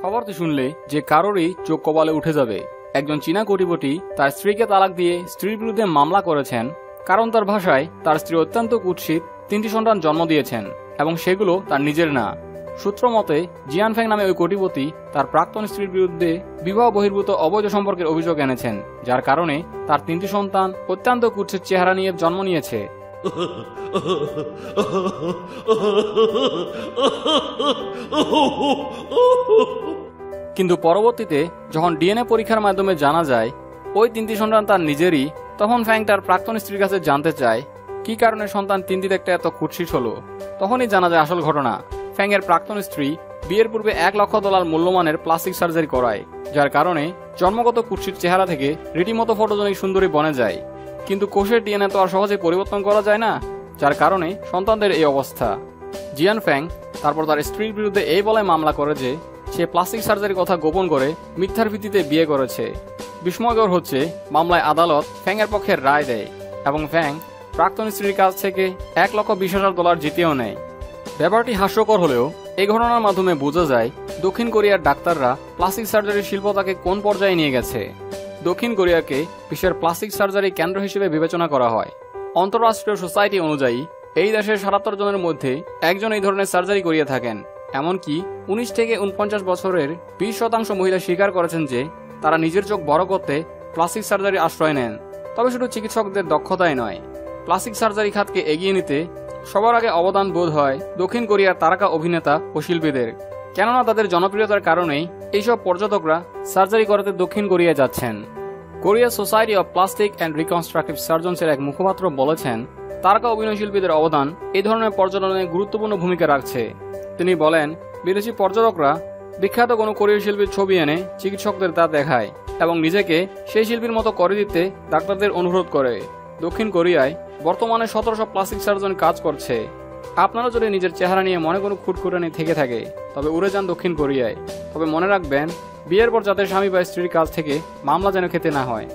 খবরটি শুনলে যে কারোরই চোখ কপালে উঠে যাবে। একজন চীনা কোটিপতি তার স্ত্রীকে তালাক দিয়ে স্ত্রীর বিরুদ্ধে মামলা করেছেন, কারণ তার ভাষায় তার স্ত্রী অত্যন্ত কুৎসিত 3টি সন্তান জন্ম দিয়েছেন এবং সেগুলো তার নিজের না। সূত্র মতে জিয়ান ফ্যাং নামে ওই কোটিপতি তার প্রাক্তন স্ত্রীর বিরুদ্ধে বিবাহ বহির্ভূত অবৈধ সম্পর্কের অভিযোগ এনেছেন, যার কারণে তার 3টি সন্তান অত্যন্ত কুৎসিত চেহারা নিয়ে জন্ম নিয়েছে। কিন্তু পরবর্তীতে যখন ডিএনএ পরীক্ষার মাধ্যমে জানা যায় ওই 3টি সন্তান তার নিজেরই, তখন ফ্যাং তার প্রাক্তন স্ত্রীর কাছে জানতে চায় কি কারণে সন্তান 3টি দেখতে এত কুৎসিত হলো। তখনই জানা যায় আসল ঘটনা। ফ্যাং এর প্রাক্তন স্ত্রী বিয়ের পূর্বে $1 লক্ষ মূল্যমানের প্লাস্টিক সার্জারি করায়, যার কারণে জন্মগত কুৎসিত চেহারা থেকে রীতিমতো ফটোজেনিক সুন্দরী বনে যায়। কিন্তু কোষের ডিএনএ তো আর সহজে পরিবর্তন করা যায় না, যার কারণে সন্তানদের এই অবস্থা। জিয়ান ফ্যাং তারপর তার স্ত্রীর বিরুদ্ধে এই বলে মামলা করে যে সে প্লাস্টিক সার্জারির কথা গোপন করে মিথ্যার ভিত্তিতে বিয়ে করেছে। বিস্ময়কর হচ্ছে, মামলায় আদালত ফ্যাং এর পক্ষে রায় দেয় এবং ফ্যাং প্রাক্তন স্ত্রীর কাছ থেকে $1,20,000 জিতেও নেয়। ব্যাপারটি হাস্যকর হলেও এই ঘটনার মাধ্যমে বোঝা যায় দক্ষিণ কোরিয়ার ডাক্তাররা প্লাস্টিক সার্জারির শিল্পতাকে কোন পর্যায়ে নিয়ে গেছে। দক্ষিণ কোরিয়াকে বিশ্বের প্লাস্টিক সার্জারি কেন্দ্র হিসেবে বিবেচনা করা হয়। আন্তঃরাষ্ট্রীয় সোসাইটি অনুযায়ী এই দেশের ৭৭ জনের মধ্যে একজন এই ধরনের সার্জারি করিয়ে থাকেন। এমনকি 19 থেকে 49 বছরের 20% মহিলা স্বীকার করেছেন যে তারা নিজের চোখ বড় করতে প্লাস্টিক সার্জারি আশ্রয় নেন। তবে শুধু চিকিৎসকদের দক্ষতাই নয়, প্লাস্টিক সার্জারি খাতকে এগিয়ে নিতে সবার আগে অবদান বোধ হয় দক্ষিণ কোরিয়ার তারকা অভিনেতা ও শিল্পীদের। কেননা তাদের জনপ্রিয়তার কারণেই এইসব পর্যটকরা সার্জারি করাতে দক্ষিণ কোরিয়ায় যাচ্ছেন। Korea society of plastic and reconstructive সার্জনসের এক মুখপাত্র বলেছেন, তারকা অভিনয় শিল্পীদের অবদান এই ধরনের পর্যটনে গুরুত্বপূর্ণ ভূমিকা রাখছে। তিনি বলেন, বিদেশি পর্যটকরা বিখ্যাত কোনো কোরিয়ার শিল্পীর ছবি এনে চিকিৎসকদের তা দেখায় এবং নিজেকে সেই শিল্পীর মতো করে দিতে ডাক্তারদের অনুরোধ করে। দক্ষিণ কোরিয়ায় বর্তমানে 1700 প্লাস্টিক সার্জন কাজ করছে। আপনারা যদি নিজের চেহারা নিয়ে মনে কোনো খুঁতখুঁটানি থেকে থাকে তবে উড়ে যান দক্ষিণ কোরিয়ায়। তবে মনে রাখবেন, বিয়ের পর যাতে স্বামী বা স্ত্রীর কাছ থেকে মামলা যেন খেতে না হয়।